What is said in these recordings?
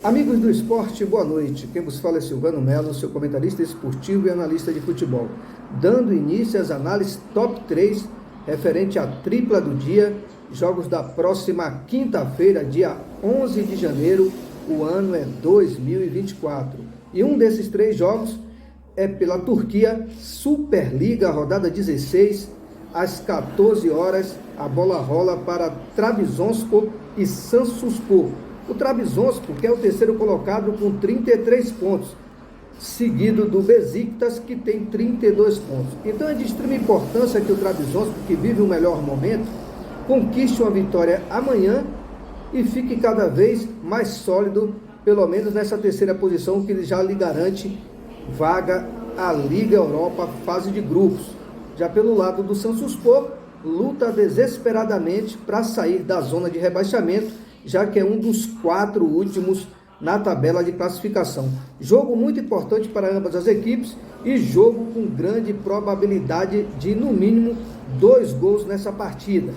Amigos do esporte, boa noite. Quem vos fala é Silvano Melo, seu comentarista esportivo e analista de futebol. Dando início às análises top 3 referente à tripla do dia, jogos da próxima quinta-feira, dia 11 de janeiro, o ano é 2024. E um desses três jogos é pela Turquia, Superliga, rodada 16, às 14 horas, a bola rola para Trabzonspor e Samsunspor. O Trabzonspor, que é o terceiro colocado com 33 pontos, seguido do Besiktas, que tem 32 pontos. Então é de extrema importância que o Trabzonspor, que vive o melhor momento, conquiste uma vitória amanhã e fique cada vez mais sólido, pelo menos nessa terceira posição, que já lhe garante vaga à Liga Europa, fase de grupos. Já pelo lado do Samsunspor, luta desesperadamente para sair da zona de rebaixamento, já que é um dos 4 últimos na tabela de classificação. Jogo muito importante para ambas as equipes e jogo com grande probabilidade de, no mínimo, 2 gols nessa partida.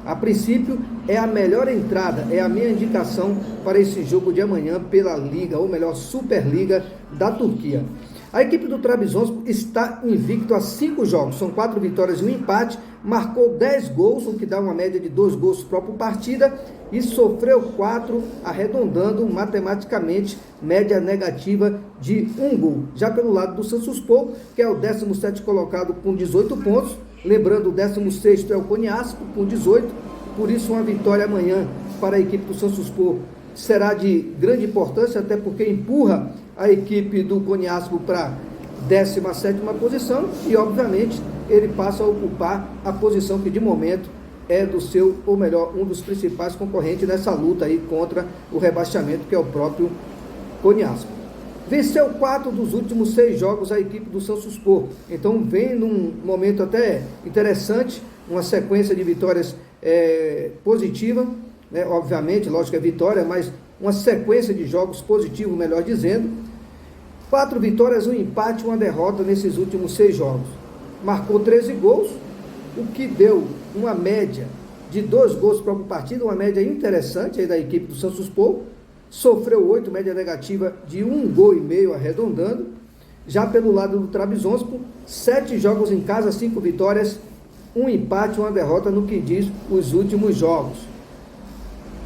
A princípio, é a melhor entrada, é a minha indicação para esse jogo de amanhã pela Liga, ou melhor, Superliga da Turquia. A equipe do Trabzonspor está invicto a 5 jogos, são 4 vitórias e um empate, marcou 10 gols, o que dá uma média de 2 gols por partida, e sofreu 4, arredondando matematicamente média negativa de 1 gol. Já pelo lado do Samsunspor, que é o 17º colocado com 18 pontos, lembrando o 16º é o Konyaspor com 18, por isso uma vitória amanhã para a equipe do Samsunspor será de grande importância, até porque empurra a equipe do Konyaspor para a 17ª posição e, obviamente, ele passa a ocupar a posição que, de momento, é do seu, ou melhor, um dos principais concorrentes nessa luta aí contra o rebaixamento, que é o próprio Konyaspor. Venceu 4 dos últimos 6 jogos a equipe do Samsunspor, então vem num momento até interessante, uma sequência de vitórias positiva, né? Obviamente, lógico que é vitória, mas uma sequência de jogos positivos, melhor dizendo. 4 vitórias, um empate, uma derrota nesses últimos 6 jogos. Marcou 13 gols, o que deu uma média de 2 gols por partida, uma média interessante aí da equipe do Samsunspor. Sofreu 8, média negativa de 1 gol e meio, arredondando. Já pelo lado do Trabzonspor, 7 jogos em casa, 5 vitórias, um empate, uma derrota no que diz os últimos jogos.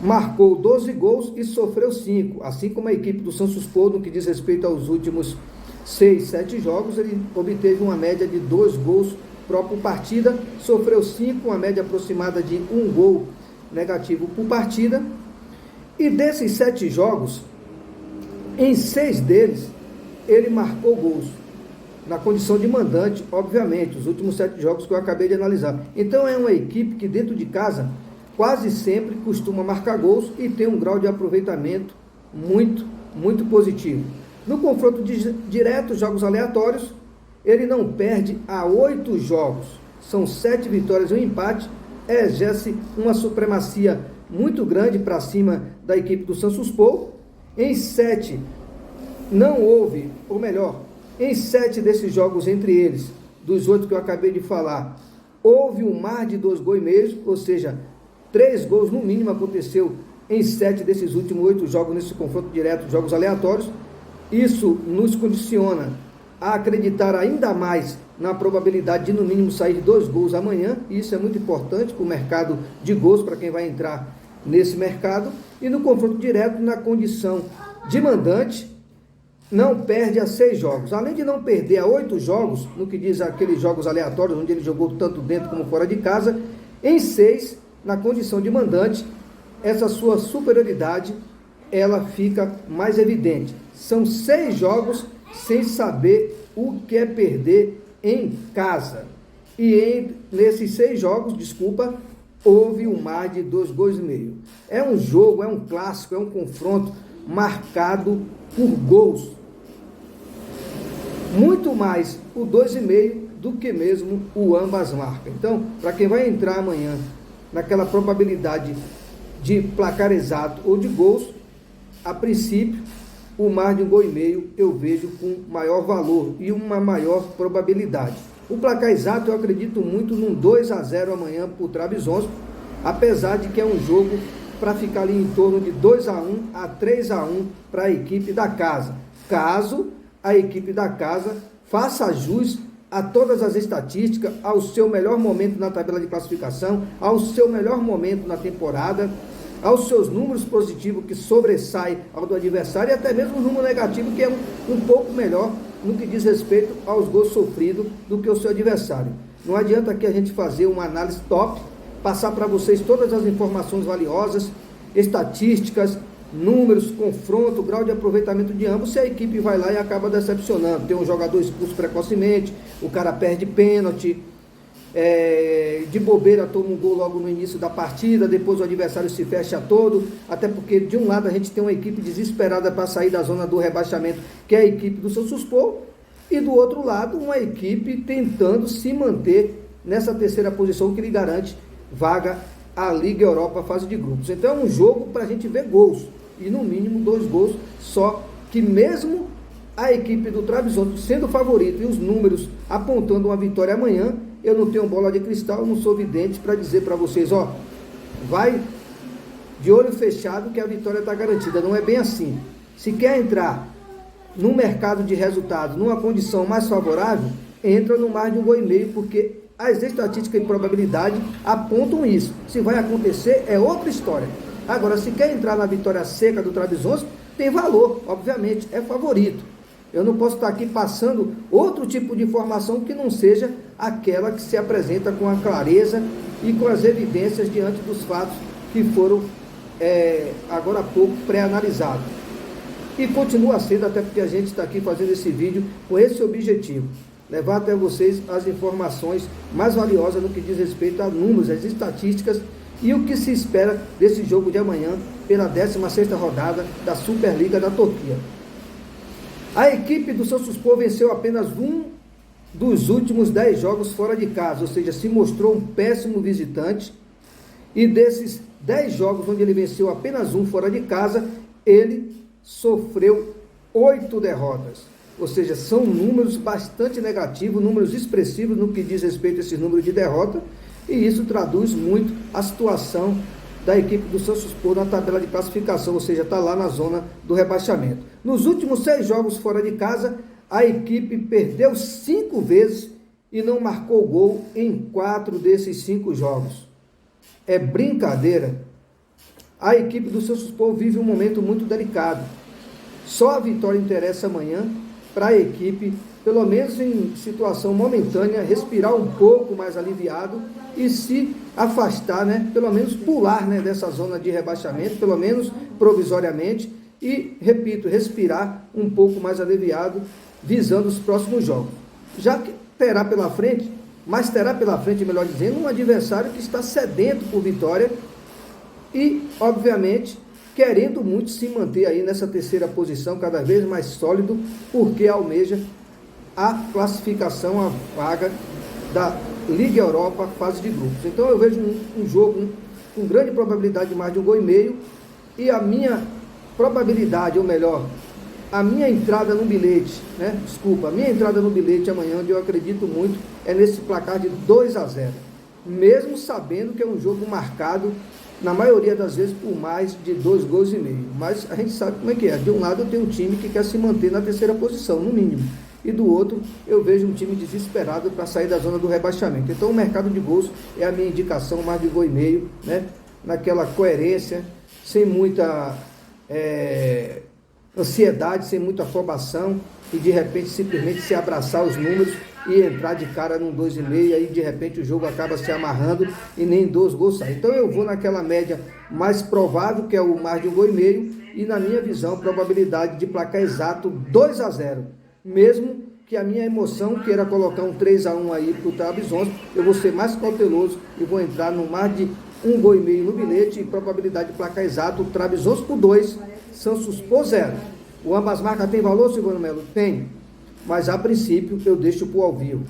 Marcou 12 gols e sofreu 5, assim como a equipe do Samsunspor, no que diz respeito aos últimos 6, 7 jogos, ele obteve uma média de 2 gols por partida, sofreu 5, uma média aproximada de 1 gol negativo por partida, e desses 7 jogos, em 6 deles, ele marcou gols, na condição de mandante, obviamente, os últimos 7 jogos que eu acabei de analisar. Então é uma equipe que dentro de casa quase sempre costuma marcar gols e tem um grau de aproveitamento muito positivo. No confronto direto, jogos aleatórios, ele não perde há 8 jogos. São 7 vitórias e um empate, exerce uma supremacia muito grande para cima da equipe do Samsunspor. Em 7 não houve, ou melhor, em 7 desses jogos entre eles, dos 8 que eu acabei de falar, houve um mar de 2 gols e meio, ou seja, 3 gols no mínimo aconteceu em 7 desses últimos 8 jogos nesse confronto direto, jogos aleatórios. Isso nos condiciona a acreditar ainda mais na probabilidade de no mínimo sair de 2 gols amanhã, e isso é muito importante para o mercado de gols, para quem vai entrar nesse mercado. E no confronto direto, na condição de mandante, não perde a 6 jogos. Além de não perder a 8 jogos, no que diz aqueles jogos aleatórios, onde ele jogou tanto dentro como fora de casa, em 6, na condição de mandante, essa sua superioridade, ela fica mais evidente. São 6 jogos sem saber o que é perder em casa. E nesses 6 jogos, houve um mar de 2 gols e meio. É um jogo, é um clássico, é um confronto marcado por gols. Muito mais o 2,5 do que mesmo o ambas marcam. Então, para quem vai entrar amanhã naquela probabilidade de placar exato ou de gols, a princípio, o mar de 1,5 gol eu vejo com maior valor e uma maior probabilidade. O placar exato eu acredito muito num 2-0 amanhã para o Trabzonspor, apesar de que é um jogo para ficar ali em torno de 2-1 a 3-1 para a equipe da casa. Caso a equipe da casa faça jus a todas as estatísticas, ao seu melhor momento na tabela de classificação, ao seu melhor momento na temporada, aos seus números positivos que sobressaem ao do adversário e até mesmo o número negativo que é um pouco melhor no que diz respeito aos gols sofridos do que o seu adversário. Não adianta aqui a gente fazer uma análise top, passar para vocês todas as informações valiosas, estatísticas, números, confronto, grau de aproveitamento de ambos, se a equipe vai lá e acaba decepcionando. Tem um jogador expulso precocemente, o cara perde pênalti, de bobeira toma um gol logo no início da partida, depois o adversário se fecha todo, até porque de um lado a gente tem uma equipe desesperada para sair da zona do rebaixamento, que é a equipe do Santos, e do outro lado uma equipe tentando se manter nessa terceira posição que lhe garante vaga à Liga Europa fase de grupos. Então é um jogo para a gente ver gols, e no mínimo 2 gols, só que mesmo a equipe do Trabzonspor sendo favorito e os números apontando uma vitória amanhã, eu não tenho bola de cristal, eu não sou vidente para dizer para vocês, ó, vai de olho fechado que a vitória está garantida. Não é bem assim. Se quer entrar no mercado de resultados, numa condição mais favorável, entra no mais de 1,5 gols, porque as estatísticas e probabilidade apontam isso. Se vai acontecer, é outra história. Agora, se quer entrar na vitória seca do Trabzonspor, tem valor, obviamente, é favorito. Eu não posso estar aqui passando outro tipo de informação que não seja aquela que se apresenta com a clareza e com as evidências diante dos fatos que foram, agora há pouco, pré-analisados. E continua sendo, até porque a gente está aqui fazendo esse vídeo com esse objetivo, levar até vocês as informações mais valiosas no que diz respeito a números, as estatísticas e o que se espera desse jogo de amanhã pela 16ª rodada da Superliga da Turquia. A equipe do Santos venceu apenas um dos últimos 10 jogos fora de casa, ou seja, se mostrou um péssimo visitante, e desses 10 jogos onde ele venceu apenas um fora de casa, ele sofreu 8 derrotas. Ou seja, são números bastante negativos, números expressivos no que diz respeito a esse número de derrota, e isso traduz muito a situação da equipe do Santos na tabela de classificação, ou seja, está lá na zona do rebaixamento. Nos últimos 6 jogos fora de casa, a equipe perdeu 5 vezes e não marcou gol em 4 desses 5 jogos. É brincadeira. A equipe do Santos vive um momento muito delicado. Só a vitória interessa amanhã para a equipe, pelo menos em situação momentânea, respirar um pouco mais aliviado e se afastar, pelo menos pular, dessa zona de rebaixamento, pelo menos provisoriamente, e, repito, respirar um pouco mais aliviado, visando os próximos jogos. Já que terá pela frente, melhor dizendo, um adversário que está sedento por vitória e, obviamente, querendo muito se manter aí nessa terceira posição, cada vez mais sólido, porque almeja a classificação, a vaga da Liga Europa, fase de grupos. Então eu vejo um jogo com grande probabilidade de mais de 1,5 gols, e a minha probabilidade, ou melhor, a minha entrada no bilhete, a minha entrada no bilhete amanhã, onde eu acredito muito, é nesse placar de 2-0, mesmo sabendo que é um jogo marcado, na maioria das vezes, por mais de 2,5 gols. Mas a gente sabe como é que é. De um lado eu tenho um time que quer se manter na terceira posição, no mínimo. E do outro, eu vejo um time desesperado para sair da zona do rebaixamento. Então o mercado de gols é a minha indicação, mais de 1,5 gols, naquela coerência, sem muita ansiedade, sem muita afobação, e de repente simplesmente se abraçar os números e entrar de cara num 2,5, aí de repente o jogo acaba se amarrando e nem 2 gols saem. Então eu vou naquela média mais provável, que é o mais de 1,5 gols, e na minha visão, probabilidade de placar exato 2-0. Mesmo que a minha emoção queira colocar um 3-1 aí para o Trabzonspor, eu vou ser mais cauteloso e vou entrar no mais de 1,5 gols no bilhete, e probabilidade de placar exato, Trabzonspor 2, Santos 0. O ambas marcas tem valor, Silvano Melo? Tem. Mas a princípio eu deixo para o ao vivo.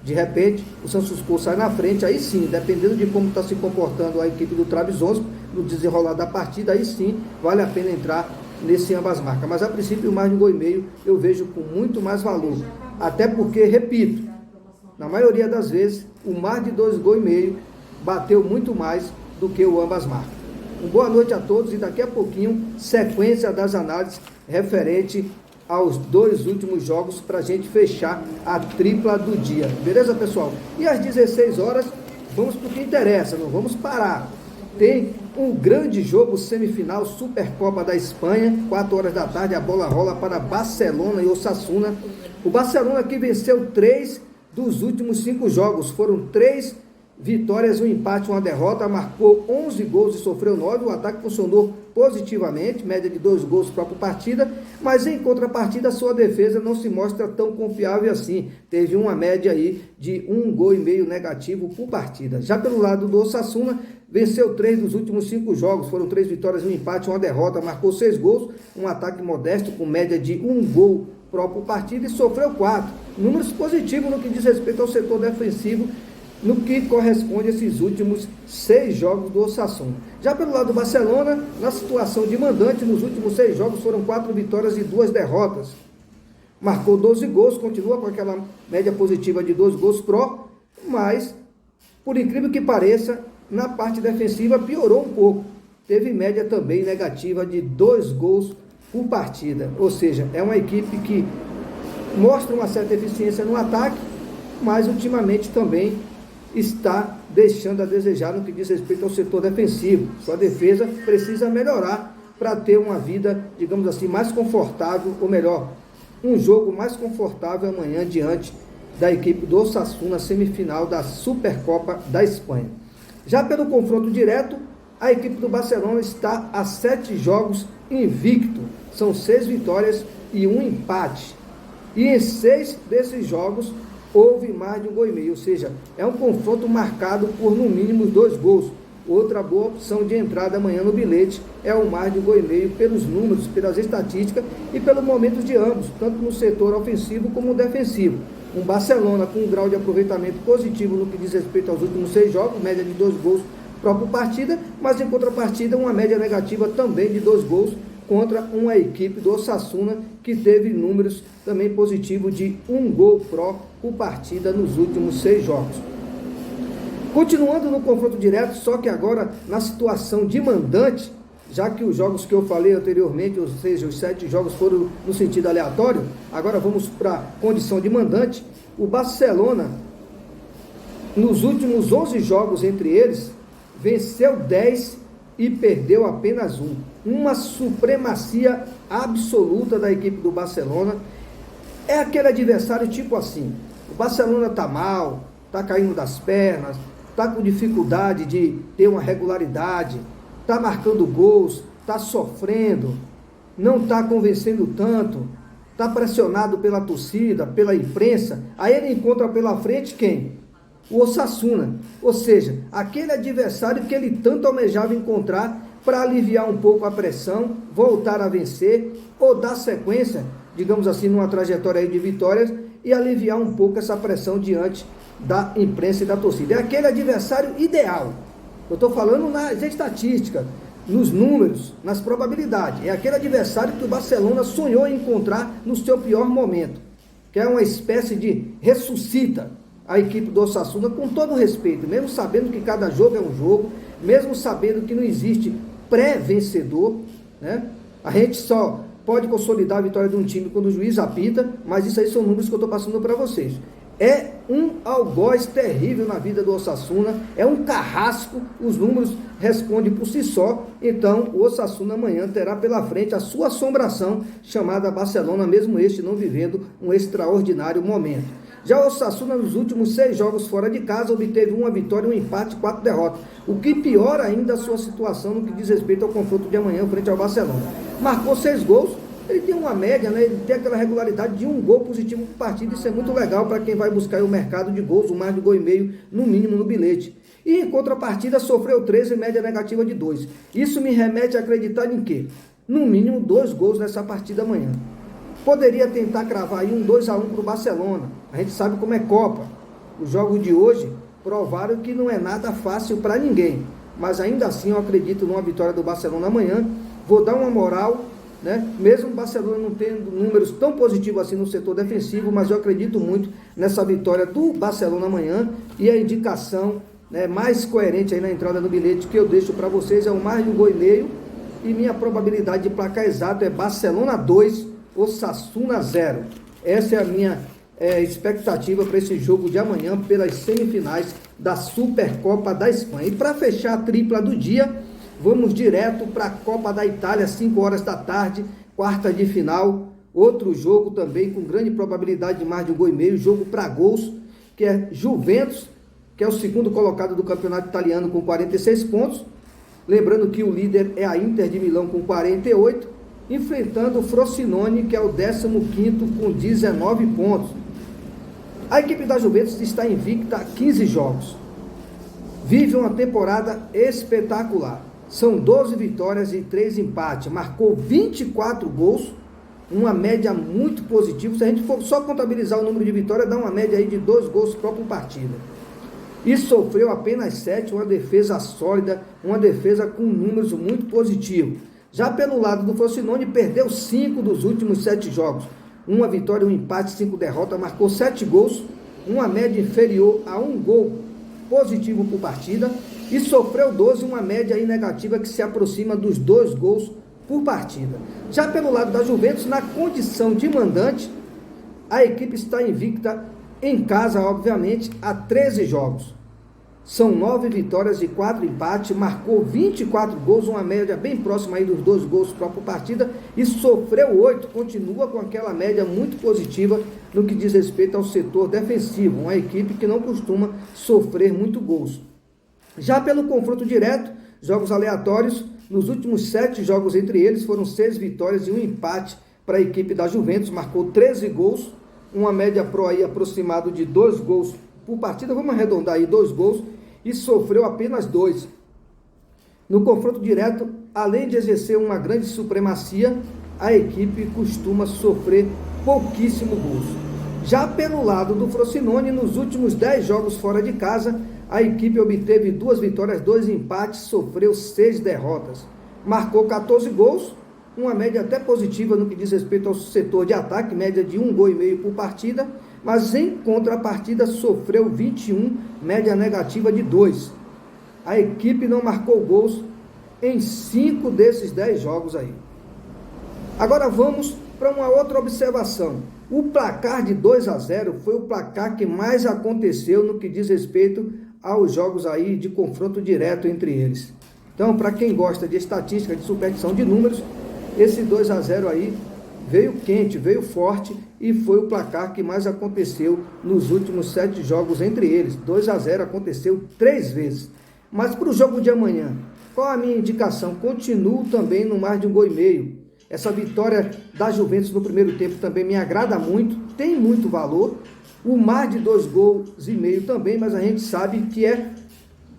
De repente, o Santos sai na frente, aí sim, dependendo de como está se comportando a equipe do Trabzonspor no desenrolar da partida, aí sim vale a pena entrar nesse ambas marcas. Mas a princípio, mais de 1,5 gols eu vejo com muito mais valor. Até porque, repito, na maioria das vezes, o mais de 2,5 gols bateu muito mais do que o ambas marcas. Uma boa noite a todos e daqui a pouquinho, sequência das análises referente aos 2 últimos jogos para a gente fechar a tripla do dia. Beleza, pessoal? E às 16 horas, vamos para o que interessa, não vamos parar. Tem um grande jogo semifinal, Supercopa da Espanha, 4 horas da tarde, a bola rola para Barcelona e Osasuna. O Barcelona que venceu 3 dos últimos 5 jogos, foram 3 vitórias, um empate, uma derrota, marcou 11 gols e sofreu 9, o ataque funcionou positivamente, média de 2 gols por partida, mas em contrapartida sua defesa não se mostra tão confiável assim, teve uma média aí de 1,5 gol negativo por partida. Já pelo lado do Osasuna, venceu 3 dos últimos 5 jogos, foram 3 vitórias, um empate, uma derrota, marcou 6 gols, um ataque modesto com média de 1 gol próprio partida e sofreu 4, números positivos no que diz respeito ao setor defensivo, no que corresponde a esses últimos 6 jogos do Osasuna. Já pelo lado do Barcelona, na situação de mandante, nos últimos 6 jogos foram 4 vitórias e 2 derrotas. Marcou 12 gols, continua com aquela média positiva de 2 gols pró, mas, por incrível que pareça, na parte defensiva piorou um pouco. Teve média também negativa de 2 gols por partida. Ou seja, é uma equipe que mostra uma certa eficiência no ataque, mas ultimamente também está deixando a desejar no que diz respeito ao setor defensivo. Sua defesa precisa melhorar para ter uma vida, digamos assim, mais confortável, ou melhor, um jogo mais confortável amanhã diante da equipe do Osasuna, semifinal da Supercopa da Espanha. Já pelo confronto direto, a equipe do Barcelona está a 7 jogos invicto, são 6 vitórias e 1 empate. E em 6 desses jogos houve mais de 1,5 gol, ou seja, é um confronto marcado por no mínimo 2 gols. Outra boa opção de entrada amanhã no bilhete é o mais de 1,5 gol pelos números, pelas estatísticas e pelo momento de ambos, tanto no setor ofensivo como defensivo. Um Barcelona com um grau de aproveitamento positivo no que diz respeito aos últimos 6 jogos, média de 2 gols própria partida, mas em contrapartida uma média negativa também de 2 gols contra uma equipe do Osasuna que teve números também positivos de 1 gol pró por partida nos últimos 6 jogos. Continuando no confronto direto, só que agora na situação de mandante, já que os jogos que eu falei anteriormente, ou seja, os 7 jogos foram no sentido aleatório, agora vamos para a condição de mandante. O Barcelona, nos últimos 11 jogos entre eles, venceu 10 e perdeu apenas 1. Uma supremacia absoluta da equipe do Barcelona. É aquele adversário tipo assim, o Barcelona está mal, está caindo das pernas, está com dificuldade de ter uma regularidade, está marcando gols, está sofrendo, não está convencendo tanto, está pressionado pela torcida, pela imprensa, aí ele encontra pela frente quem? O Osasuna, ou seja, aquele adversário que ele tanto almejava encontrar para aliviar um pouco a pressão, voltar a vencer ou dar sequência, digamos assim, numa trajetória aí de vitórias e aliviar um pouco essa pressão diante da imprensa e da torcida. É aquele adversário ideal. Eu estou falando nas estatísticas, nos números, nas probabilidades. É aquele adversário que o Barcelona sonhou em encontrar no seu pior momento, que é uma espécie de ressuscita a equipe do Osasuna com todo respeito, mesmo sabendo que cada jogo é um jogo, mesmo sabendo que não existe pré-vencedor, né? A gente só pode consolidar a vitória de um time quando o juiz apita, mas isso aí são números que eu estou passando para vocês. É um algoz terrível na vida do Osasuna, é um carrasco, os números respondem por si só. Então o Osasuna amanhã terá pela frente a sua assombração chamada Barcelona, mesmo este não vivendo um extraordinário momento. Já o Osasuna nos últimos 6 jogos fora de casa obteve 1 vitória, 1 empate e 4 derrotas, o que piora ainda a sua situação no que diz respeito ao confronto de amanhã frente ao Barcelona. Marcou 6 gols, ele tem uma média, né? Ele tem aquela regularidade de 1 gol positivo por partida, isso é muito legal para quem vai buscar o mercado de gols, o mais de 1,5 gol no mínimo no bilhete. E em contrapartida sofreu 13 média negativa de 2. Isso me remete a acreditar em quê? No mínimo 2 gols nessa partida amanhã. Poderia tentar cravar aí um 2-1 para o Barcelona. A gente sabe como é Copa. Os jogos de hoje provaram que não é nada fácil para ninguém. Mas ainda assim eu acredito numa vitória do Barcelona amanhã. Vou dar uma moral, né? Mesmo o Barcelona não tendo números tão positivos assim no setor defensivo, mas eu acredito muito nessa vitória do Barcelona amanhã. E a indicação né, mais coerente aí na entrada do bilhete que eu deixo para vocês é o mais de 1,5 gol. E minha probabilidade de placar exato é Barcelona 2, Osasuna 0. Essa é a minha expectativa para esse jogo de amanhã pelas semifinais da Supercopa da Espanha. E para fechar a tripla do dia, vamos direto para a Copa da Itália, 5 horas da tarde, quarta de final. Outro jogo também com grande probabilidade de mais de 1,5 gol, jogo para gols, que é Juventus, que é o segundo colocado do campeonato italiano com 46 pontos. Lembrando que o líder é a Inter de Milão com 48, enfrentando o Frosinone, que é o 15º com 19 pontos. A equipe da Juventus está invicta a 15 jogos. Vive uma temporada espetacular. São 12 vitórias e 3 empates. Marcou 24 gols, uma média muito positiva. Se a gente for só contabilizar o número de vitórias, dá uma média aí de 2 gols por partida. E sofreu apenas 7, uma defesa sólida, uma defesa com números muito positivos. Já pelo lado do Frosinone, perdeu 5 dos últimos 7 jogos. Uma vitória, um empate, 5 derrotas, marcou 7 gols, uma média inferior a 1 gol positivo por partida, e sofreu 12, uma média aí negativa que se aproxima dos 2 gols por partida. Já pelo lado da Juventus, na condição de mandante, a equipe está invicta em casa, obviamente, há 13 jogos. São 9 vitórias e 4 empates, marcou 24 gols, uma média bem próxima aí dos 2 gols por partida, e sofreu 8, continua com aquela média muito positiva no que diz respeito ao setor defensivo, uma equipe que não costuma sofrer muito gols. Já pelo confronto direto, jogos aleatórios, nos últimos 7 jogos entre eles, foram 6 vitórias e 1 empate para a equipe da Juventus, marcou 13 gols, uma média pro aí aproximado de 2 gols por partida, vamos arredondar aí 2 gols, e sofreu apenas 2. No confronto direto, além de exercer uma grande supremacia, a equipe costuma sofrer pouquíssimo gols. Já pelo lado do Frosinone, nos últimos 10 jogos fora de casa, a equipe obteve 2 vitórias, 2 empates, sofreu 6 derrotas. Marcou 14 gols, uma média até positiva no que diz respeito ao setor de ataque, média de 1,5 gols por partida, mas em contrapartida sofreu 21, média negativa de 2. A equipe não marcou gols em 5 desses 10 jogos aí. Agora vamos para uma outra observação. O placar de 2-0 foi o placar que mais aconteceu no que diz respeito aos jogos aí de confronto direto entre eles. Então, para quem gosta de estatística, de superstição de números, esse 2-0 aí veio quente, veio forte e foi o placar que mais aconteceu nos últimos 7 jogos entre eles. 2-0 aconteceu 3 vezes. Mas para o jogo de amanhã, qual a minha indicação? Continuo também no mais de 1,5 gol. Essa vitória da Juventus no primeiro tempo também me agrada muito, tem muito valor. O mais de 2,5 gols também, mas a gente sabe que é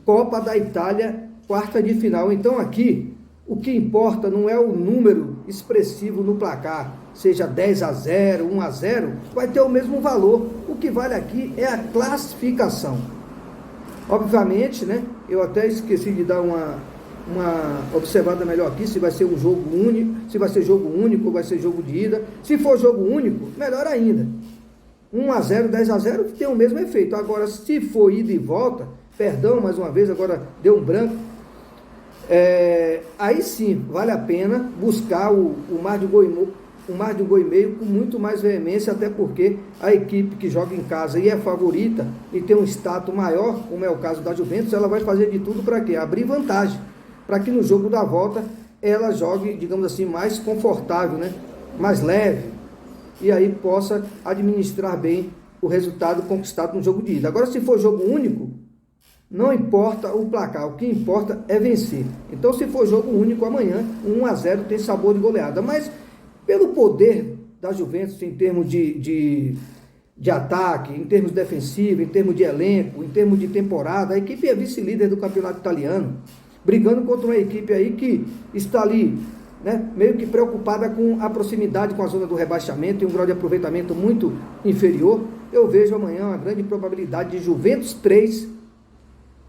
Copa da Itália, quarta de final. Então aqui, o que importa não é o número expressivo no placar, seja 10-0, 1-0, vai ter o mesmo valor. O que vale aqui é a classificação. Obviamente, né, eu até esqueci de dar uma observada melhor aqui, se vai ser um jogo único, se vai ser jogo único ou vai ser jogo de ida. Se for jogo único, melhor ainda. 1-0, 10-0 tem o mesmo efeito. Agora, se for ida e volta, perdão mais uma vez, agora deu um branco, aí sim, vale a pena buscar o mais de 1,5 gol com muito mais veemência, até porque a equipe que joga em casa e é favorita e tem um status maior, como é o caso da Juventus, ela vai fazer de tudo para quê? Abrir vantagem, para que no jogo da volta ela jogue, digamos assim, mais confortável, né? Mais leve, e aí possa administrar bem o resultado conquistado no jogo de ida. Agora, se for jogo único, não importa o placar, o que importa é vencer. Então, se for jogo único amanhã, 1-0 tem sabor de goleada. Mas, pelo poder da Juventus em termos de ataque, em termos defensivos, em termos de elenco, em termos de temporada, a equipe é vice-líder do campeonato italiano, brigando contra uma equipe aí que está ali, né, meio que preocupada com a proximidade com a zona do rebaixamento e um grau de aproveitamento muito inferior. Eu vejo amanhã uma grande probabilidade de Juventus 3,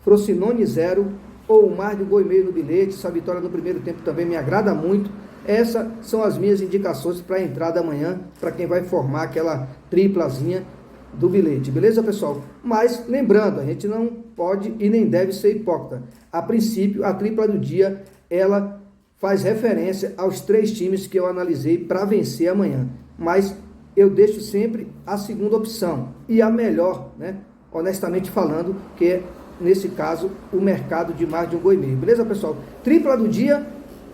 Frosinone 0, ou mais de 1,5 gols no bilhete. Essa vitória no primeiro tempo também me agrada muito. Essas são as minhas indicações para a entrada amanhã, para quem vai formar aquela triplazinha do bilhete, beleza, pessoal? Mas lembrando, a gente não pode e nem deve ser hipócrita. A princípio, a tripla do dia, ela faz referência aos 3 times que eu analisei para vencer amanhã. Mas eu deixo sempre a segunda opção e a melhor, né? Honestamente falando, que é, nesse caso, o mercado de mais de 1,5 gol. Beleza, pessoal? Tripla do dia,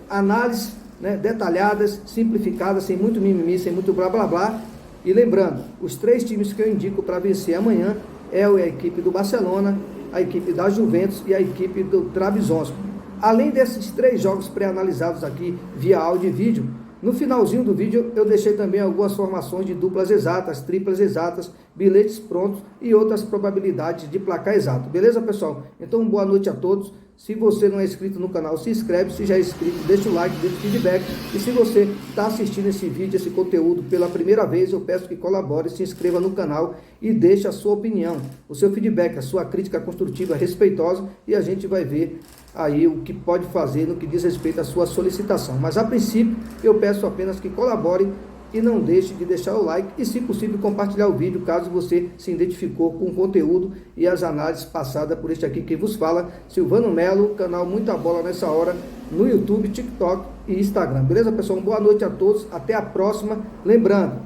análise, né, detalhadas, simplificadas, sem muito mimimi, sem muito blá blá blá. E lembrando, os 3 times que eu indico para vencer amanhã é a equipe do Barcelona, a equipe da Juventus e a equipe do Trabzonspor. Além desses 3 jogos pré-analisados aqui via áudio e vídeo, no finalzinho do vídeo eu deixei também algumas formações de duplas exatas, triplas exatas, bilhetes prontos e outras probabilidades de placar exato. Beleza, pessoal? Então, boa noite a todos. Se você não é inscrito no canal, se inscreve. Se já é inscrito, deixa o like, deixa o feedback. E se você está assistindo esse vídeo, esse conteúdo pela primeira vez, eu peço que colabore, se inscreva no canal e deixe a sua opinião, o seu feedback, a sua crítica construtiva, respeitosa, e a gente vai ver aí o que pode fazer no que diz respeito à sua solicitação. Mas a princípio, eu peço apenas que colabore e não deixe de deixar o like e, se possível, compartilhar o vídeo caso você se identificou com o conteúdo e as análises passadas por este aqui que vos fala, Silvano Melo, canal Muita Bola Nessa Hora, no YouTube, TikTok e Instagram. Beleza, pessoal? Boa noite a todos, até a próxima. Lembrando,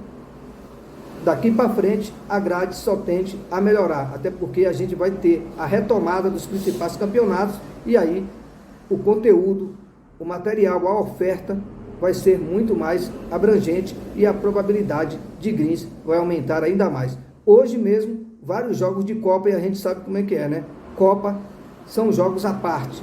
daqui para frente a grade só tende a melhorar, até porque a gente vai ter a retomada dos principais campeonatos e aí o conteúdo, o material, a oferta vai ser muito mais abrangente e a probabilidade de greens vai aumentar ainda mais. Hoje mesmo, vários jogos de Copa, e a gente sabe como é que é, né? Copa são jogos à parte,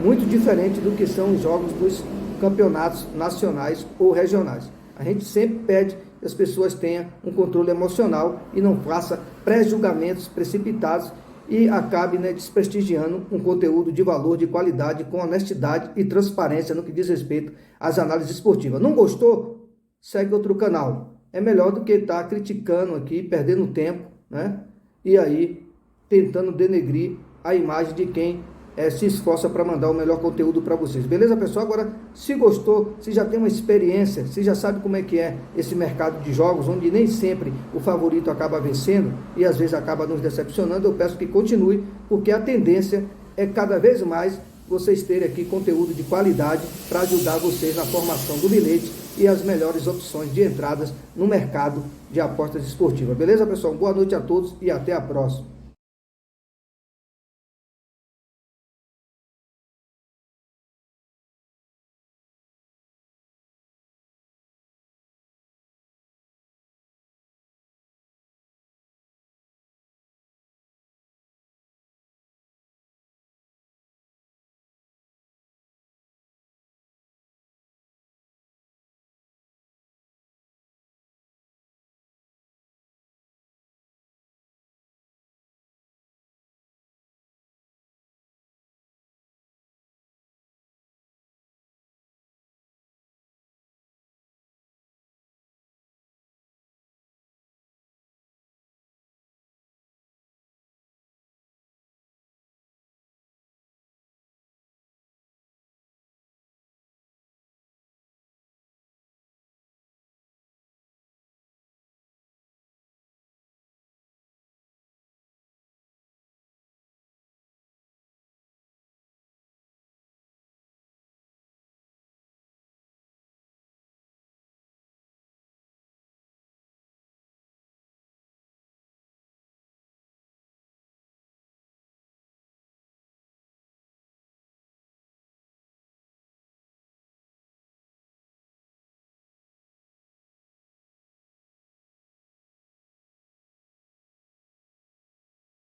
muito diferente do que são os jogos dos campeonatos nacionais ou regionais. A gente sempre pede que as pessoas tenham um controle emocional e não faça pré-julgamentos precipitados e acabe, né, desprestigiando um conteúdo de valor, de qualidade, com honestidade e transparência no que diz respeito às análises esportivas. Não gostou? Segue outro canal. É melhor do que estar criticando aqui, perdendo tempo, né? E aí tentando denegrir a imagem de quem se esforça para mandar o melhor conteúdo para vocês. Beleza, pessoal? Agora, se gostou, se já tem uma experiência, se já sabe como é que é esse mercado de jogos, onde nem sempre o favorito acaba vencendo e às vezes acaba nos decepcionando, eu peço que continue, porque a tendência é cada vez mais vocês terem aqui conteúdo de qualidade para ajudar vocês na formação do bilhete e as melhores opções de entradas no mercado de apostas esportivas. Beleza, pessoal? Boa noite a todos e até a próxima.